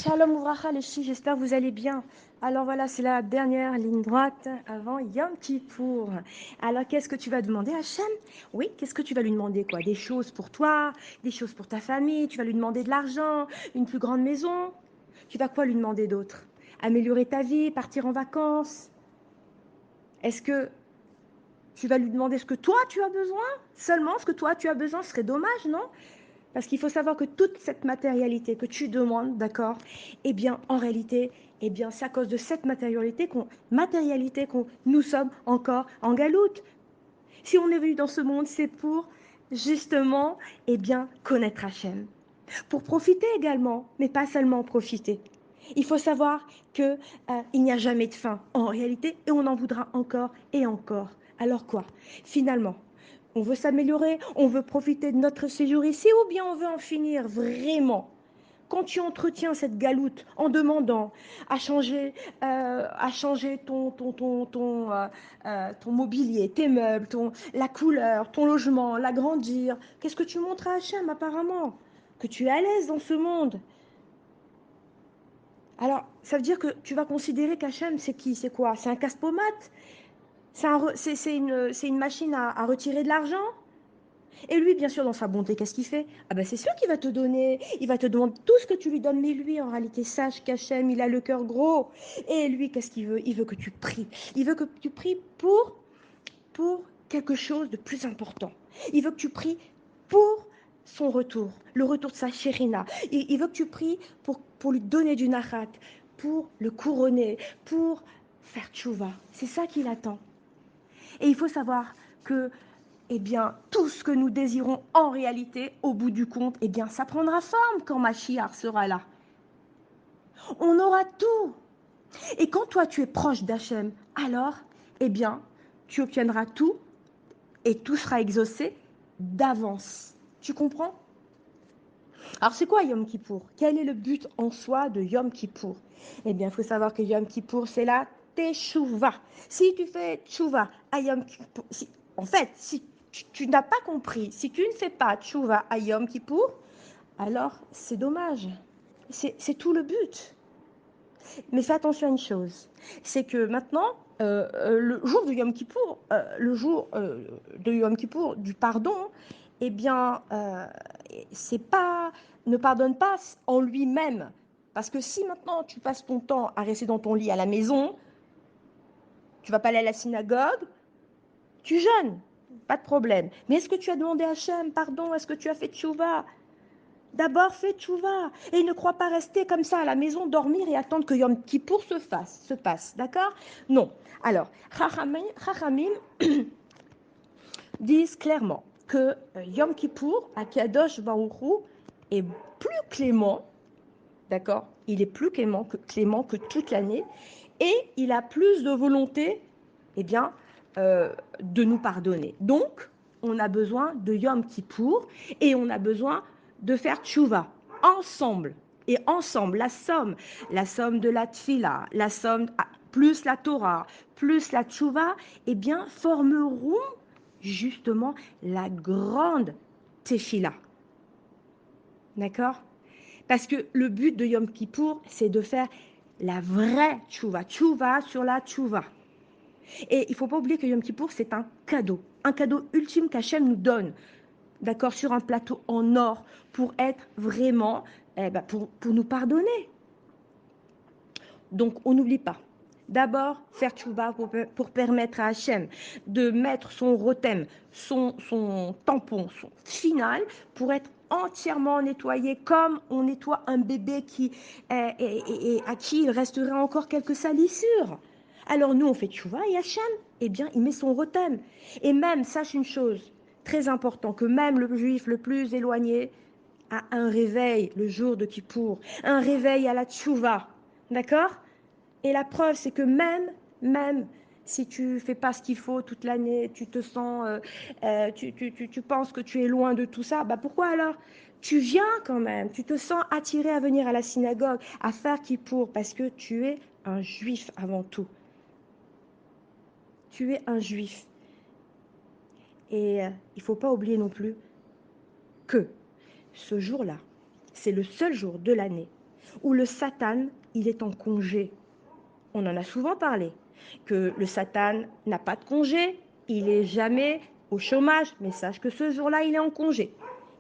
Shalom Ouvracha les filles, j'espère que vous allez bien. Alors voilà, c'est la dernière ligne droite avant Yom Kippour. Alors qu'est-ce que tu vas demander à Hachem? Oui, qu'est-ce que tu vas lui demander quoi? Des choses pour toi, des choses pour ta famille, tu vas lui demander de l'argent, une plus grande maison. Tu vas quoi lui demander d'autre? Améliorer ta vie, partir en vacances. Est-ce que tu vas lui demander ce que toi tu as besoin? Seulement ce que toi tu as besoin, ce serait dommage, non? Parce qu'il faut savoir que toute cette matérialité que tu demandes, d'accord, eh bien, en réalité, eh bien, c'est à cause de cette matérialité qu'on nous sommes encore en galoute. Si on est venu dans ce monde, c'est pour justement, eh bien, connaître Hachem. Pour profiter également, mais pas seulement profiter. Il faut savoir que il n'y a jamais de fin en réalité et on en voudra encore et encore. Alors quoi? Finalement, on veut s'améliorer, on veut profiter de notre séjour ici ou bien on veut en finir vraiment? Quand tu entretiens cette galoute en demandant à changer ton mobilier, tes meubles, la couleur, ton logement, l'agrandir, qu'est-ce que tu montres à Hachem apparemment? Que tu es à l'aise dans ce monde. Alors, ça veut dire que tu vas considérer qu'Hachem, c'est qui? C'est quoi? C'est un casse-pommade? C'est une machine à retirer de l'argent? Et lui, bien sûr, dans sa bonté, qu'est-ce qu'il fait? Ah ben c'est sûr qu'il va te donner, il va te demander tout ce que tu lui donnes, mais lui, en réalité, sache qu'Hachem, il a le cœur gros. Et lui, qu'est-ce qu'il veut? Il veut que tu pries. Il veut que tu pries pour quelque chose de plus important. Il veut que tu pries pour son retour, le retour de sa chérina. Il veut que tu pries pour lui donner du nachat, pour le couronner, pour faire tchouva. C'est ça qu'il attend. Et il faut savoir que eh bien, tout ce que nous désirons en réalité, au bout du compte, eh bien, ça prendra forme quand Machiar sera là. On aura tout. Et quand toi, tu es proche d'Hachem, alors, eh bien, tu obtiendras tout et tout sera exaucé d'avance. Tu comprends? Alors, c'est quoi Yom Kippour? Quel est le but en soi de Yom Kippour? Eh bien, il faut savoir que Yom Kippour, c'est la Teshuvah. Si tu fais Teshuvah à Yom Kippour, en fait, si tu n'as pas compris, si tu ne fais pas Teshuvah à Yom Kippour, alors c'est dommage. C'est tout le but. Mais fais attention à une chose, c'est que maintenant, le jour de Yom Kippour, du pardon, eh bien, c'est pas, ne pardonne pas en lui-même. Parce que si maintenant tu passes ton temps à rester dans ton lit à la maison, tu vas pas aller à la synagogue, tu jeûnes, pas de problème. Mais est-ce que tu as demandé à Hachem pardon? Est-ce que tu as fait tchouva? D'abord, fais tchouva. Et ne crois pas rester comme ça à la maison, dormir et attendre que Yom Kippour se passe. D'accord? Non. Alors, Chachamim disent clairement que Yom Kippour, à Kadosh Baruch Hu, est plus clément. D'accord? Il est plus clément que toute l'année. Et il a plus de volonté, eh bien, de nous pardonner. Donc, on a besoin de Yom Kippour et on a besoin de faire tchouva ensemble. Et ensemble, la somme de la tfila, la somme plus la Torah, plus la tchouva, eh bien, formeront justement la grande tefila. D'accord? Parce que le but de Yom Kippour, c'est de faire la vraie tchouva, tchouva sur la tchouva. Et il ne faut pas oublier que Yom Kippour, c'est un cadeau ultime qu'Hachem nous donne, d'accord, sur un plateau en or, pour être vraiment, pour nous pardonner. Donc, on n'oublie pas. D'abord, faire tchouva pour permettre à Hachem de mettre son rotem, son tampon, son final, pour être entièrement nettoyé comme on nettoie un bébé et à qui il resterait encore quelques salissures. Alors nous, on fait tchouva et Hachem, eh bien, il met son rotem. Et même, sache une chose très importante, que même le juif le plus éloigné a un réveil le jour de Kippour, un réveil à la tchouva. D'accord? Et la preuve, c'est que même si tu fais pas ce qu'il faut toute l'année, tu te sens, tu penses que tu es loin de tout ça, bah pourquoi alors? Tu viens quand même, tu te sens attiré à venir à la synagogue, à faire Kippour, parce que tu es un juif avant tout. Tu es un juif. Et il ne faut pas oublier non plus que ce jour-là, c'est le seul jour de l'année où le Satan, il est en congé. On en a souvent parlé, que le Satan n'a pas de congé, il est jamais au chômage, mais sache que ce jour-là, il est en congé.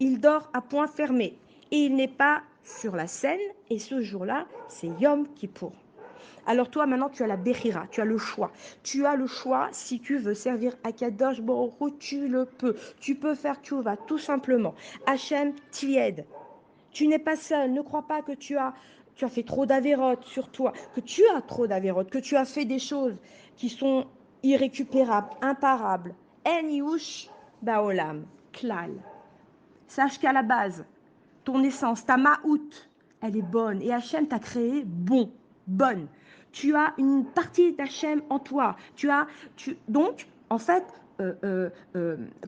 Il dort à point fermé et il n'est pas sur la scène, et ce jour-là, c'est Yom Kippour. Alors toi, maintenant, tu as la Bechira, tu as le choix. Tu as le choix, si tu veux servir Akadosh Baruch Hu, tu le peux. Tu peux faire tchouva, tout simplement. Hachem t'y aide. Tu n'es pas seul. Ne crois pas que tu as fait trop d'avérotes sur toi, que tu as trop d'avérotes, que tu as fait des choses qui sont irrécupérables, imparables. En yush baolam, klal. Sache qu'à la base, ton essence, ta ma'out, elle est bonne. Et Hachem t'a créé bon, bonne. Tu as une partie d'Hachem en toi. Donc, en fait,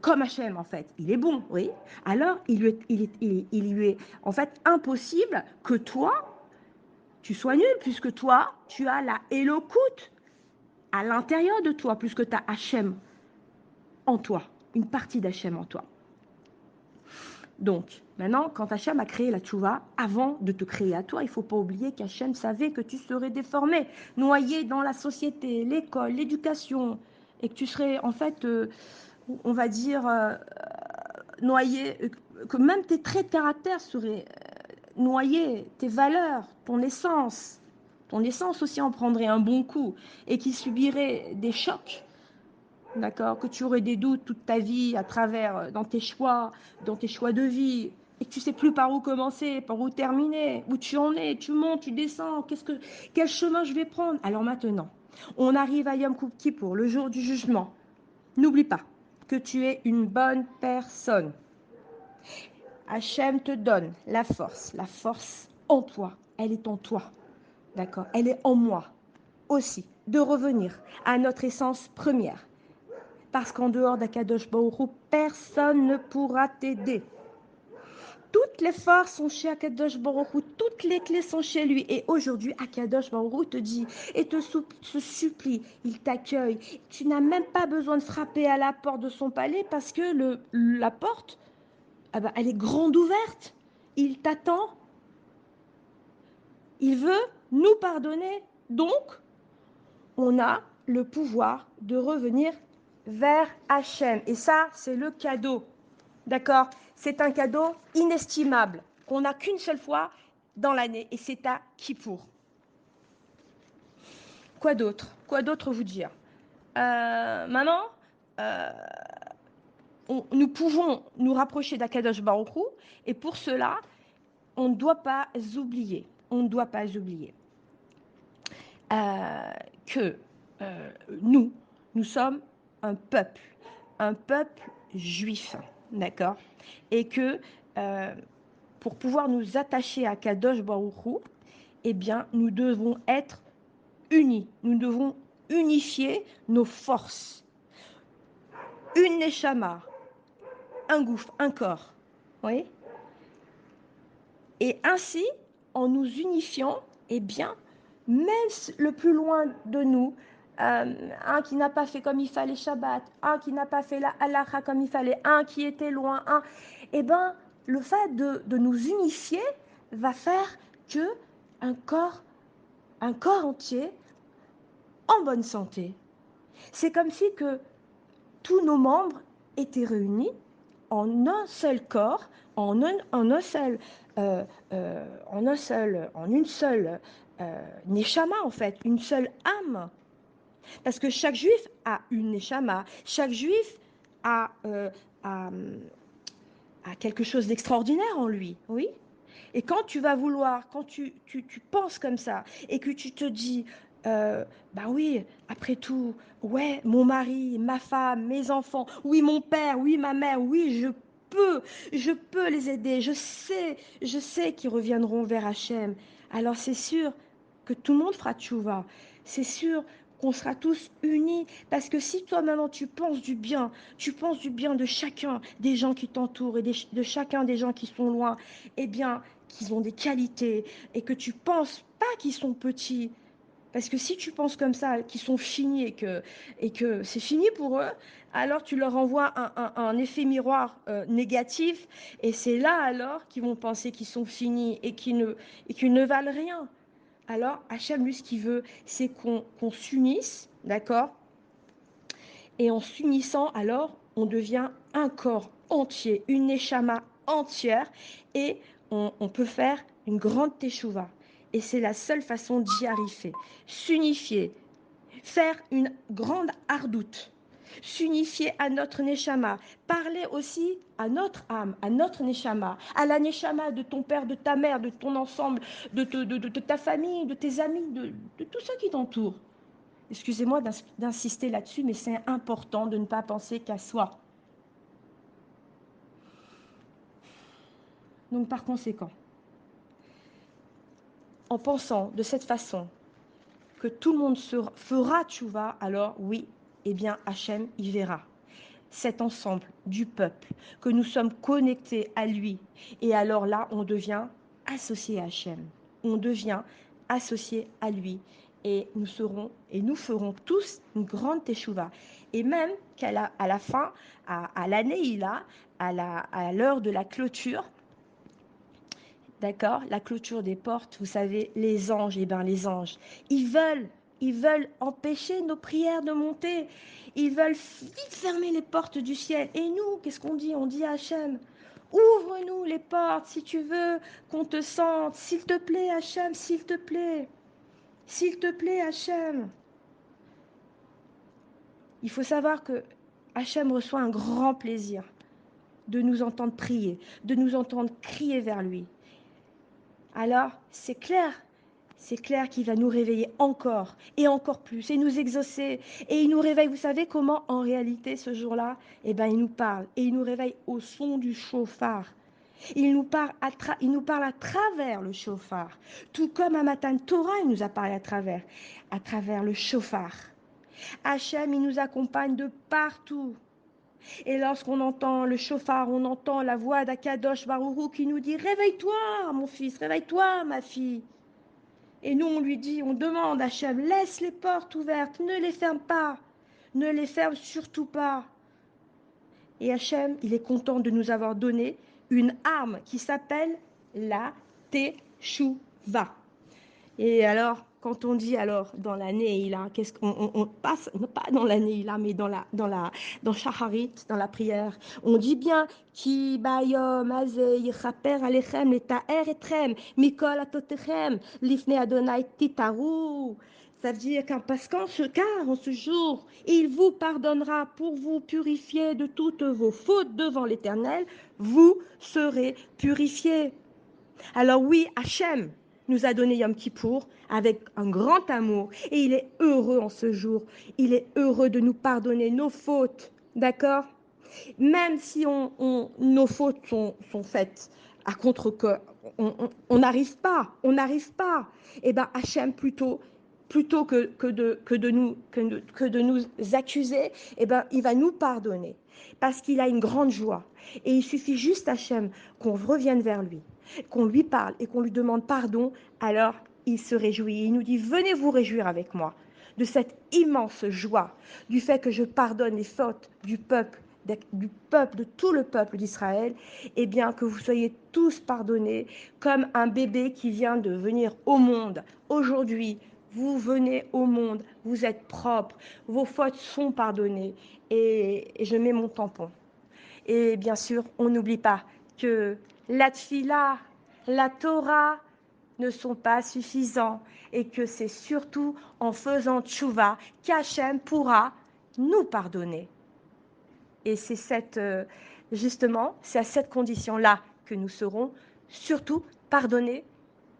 comme Hachem, en fait, il est bon, oui. Alors, il lui est, en fait, impossible que toi, tu sois nul, puisque toi, tu as la Elokout à l'intérieur de toi, puisque tu as Hachem en toi, une partie d'Hachem en toi. Donc, maintenant, quand Hachem a créé la tchouva, avant de te créer à toi, il ne faut pas oublier qu'Hachem savait que tu serais déformé, noyé dans la société, l'école, l'éducation, et que tu serais, en fait, on va dire, noyé, que même tes traits de caractère seraient noyés, tes valeurs, ton essence aussi en prendrait un bon coup, et qui subirait des chocs. D'accord, que tu aurais des doutes toute ta vie à travers dans tes choix de vie, et que tu sais plus par où commencer, par où terminer, où tu en es, tu montes, tu descends, quel chemin je vais prendre. Alors maintenant, on arrive à Yom Kippour, le jour du jugement. N'oublie pas que tu es une bonne personne. Hachem te donne la force en toi, elle est en toi, d'accord, elle est en moi aussi, de revenir à notre essence première. Parce qu'en dehors d'Akadosh Baruch Hu, personne ne pourra t'aider. Toutes les forces sont chez Akadosh Baruch Hu, toutes les clés sont chez lui. Et aujourd'hui, Akadosh Baruch Hu te dit et te supplie, il t'accueille. Tu n'as même pas besoin de frapper à la porte de son palais parce que la porte, elle est grande ouverte. Il t'attend. Il veut nous pardonner. Donc, on a le pouvoir de revenir vers Hachem. Et ça, c'est le cadeau. D'accord? C'est un cadeau inestimable qu'on n'a qu'une seule fois dans l'année et c'est à Kippour. Quoi d'autre? Quoi d'autre vous dire? Maintenant, euh, nous pouvons nous rapprocher d'Akadosh Baruch Hu et pour cela, on ne doit pas oublier. On ne doit pas oublier que nous sommes un peuple juif, d'accord? Et que pour pouvoir nous attacher à Kadosh Baruch Hu, eh bien, nous devons être unis. Nous devons unifier nos forces. Une neshama, un gouffre, un corps. Oui? Et ainsi, en nous unifiant, eh bien, même le plus loin de nous, un qui n'a pas fait comme il fallait Shabbat, un qui n'a pas fait la halakha comme il fallait, un qui était loin, eh bien, le fait de nous unifier va faire que un corps entier en bonne santé. C'est comme si que tous nos membres étaient réunis en un seul corps, en une seule neshama en fait, une seule âme. Parce que chaque juif a une neshama, chaque juif a, a, a quelque chose d'extraordinaire en lui, oui. Et quand tu vas vouloir, quand tu penses comme ça, et que tu te dis, bah oui, après tout, ouais, mon mari, ma femme, mes enfants, oui, mon père, oui, ma mère, oui, je peux les aider, je sais qu'ils reviendront vers Hachem. Alors c'est sûr que tout le monde fera tchouva, c'est sûr qu'on sera tous unis, parce que si toi maintenant tu penses du bien, de chacun des gens qui t'entourent et de chacun des gens qui sont loin, eh bien, qu'ils ont des qualités et que tu penses pas qu'ils sont petits, Parce que si tu penses comme ça, qu'ils sont finis et que c'est fini pour eux, alors tu leur envoies un effet miroir négatif, et c'est là alors qu'ils vont penser qu'ils sont finis et qu'ils ne valent rien. Alors, Hachem, lui, ce qu'il veut, c'est qu'on s'unisse, d'accord? Et en s'unissant, alors, on devient un corps entier, une neshama entière, et on peut faire une grande teshuva. Et c'est la seule façon d'y arriver. S'unifier, faire une grande hardoute, s'unifier à notre neshama, parler aussi à notre âme, à notre neshama, à la neshama de ton père, de ta mère, de ton ensemble, de ta famille, de tes amis, de tous ceux qui t'entourent. Excusez-moi d'insister là-dessus, mais c'est important de ne pas penser qu'à soi. Donc par conséquent, en pensant de cette façon que tout le monde fera tchouva, alors oui, eh bien Hachem y verra cet ensemble du peuple, que nous sommes connectés à lui. Et alors là, on devient associé à Hachem. On devient associé à lui. Et nous ferons tous une grande teshuva. Et même à la fin, à l'année, à l'heure de la clôture, d'accord, la clôture des portes, vous savez, les anges, les anges, ils veulent empêcher nos prières de monter. Ils veulent vite fermer les portes du ciel. Et nous, qu'est-ce qu'on dit? On dit à Hachem, ouvre-nous les portes si tu veux qu'on te sente. S'il te plaît, Hachem, s'il te plaît. S'il te plaît, Hachem. Il faut savoir que Hachem reçoit un grand plaisir de nous entendre prier, de nous entendre crier vers lui. Alors, c'est clair qu'il va nous réveiller encore et encore plus et nous exaucer. Et il nous réveille, vous savez comment en réalité ce jour-là? Eh bien, il nous parle et il nous réveille au son du chauffard. Il nous parle à travers le chauffard. Tout comme à Matan Torah, il nous a parlé à travers le chauffard. Hachem, il nous accompagne de partout. Et lorsqu'on entend le chauffard, on entend la voix d'Akadosh Baruch Hu qui nous dit « Réveille-toi, mon fils, réveille-toi, ma fille ». Et nous, on lui dit, on demande à Hachem, laisse les portes ouvertes, ne les ferme pas, ne les ferme surtout pas. Et Hachem, il est content de nous avoir donné une arme qui s'appelle la Teshuvah. Et alors, quand on dit alors dans la Neila, qu'est-ce qu'on on passe, non pas dans la Neila, mais dans Shacharit, dans la prière, on dit bien Ki bayom azeh yichaper alechem letaer etrem mikol atotechem lifnei Adonai titaru. Ça veut dire car en ce jour, il vous pardonnera pour vous purifier de toutes vos fautes devant l'Éternel, vous serez purifiés. Alors oui, Hachem nous a donné Yom Kippour avec un grand amour et il est heureux en ce jour. Il est heureux de nous pardonner nos fautes, d'accord? Même si nos fautes sont faites à contre-cœur, on n'arrive pas, Eh bien Hachem plutôt que de nous accuser, eh ben, il va nous pardonner parce qu'il a une grande joie. Et il suffit juste Hachem qu'on revienne vers lui, qu'on lui parle et qu'on lui demande pardon, alors il se réjouit. Il nous dit, venez vous réjouir avec moi de cette immense joie, du fait que je pardonne les fautes du peuple, de tout le peuple d'Israël, et bien que vous soyez tous pardonnés comme un bébé qui vient de venir au monde. Aujourd'hui, vous venez au monde, vous êtes propre, vos fautes sont pardonnées, et je mets mon tampon. Et bien sûr, on n'oublie pas que la tfila, la Torah ne sont pas suffisants et que c'est surtout en faisant tchouva qu'Hachem pourra nous pardonner. Et justement, c'est à cette condition-là que nous serons surtout pardonnés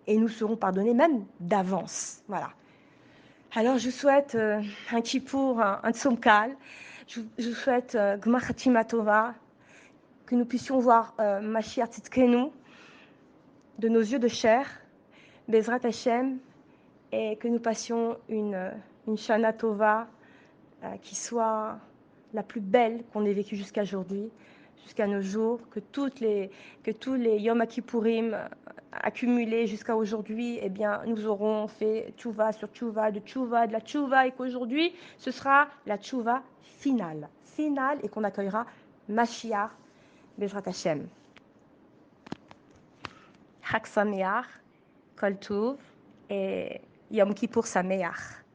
et nous serons pardonnés même d'avance. Voilà. Alors je souhaite un kippour, un tzomkal. Je souhaite Gmar Chatima Tova, que nous puissions voir Mashiach Tzidkenu de nos yeux de chair, Bezrat Hashem, et que nous passions une Shana Tova qui soit la plus belle qu'on ait vécue jusqu'à aujourd'hui. jusqu'à nos jours, que tous les Yom Kippourim accumulés jusqu'à aujourd'hui, eh bien, nous aurons fait tchouva sur tchouva, de la tchouva, et qu'aujourd'hui, ce sera la tchouva finale, et qu'on accueillera Mashiach, Bezrat Hashem. Chag Sameach, Kol Tuv, et Yom Kippour Sameach.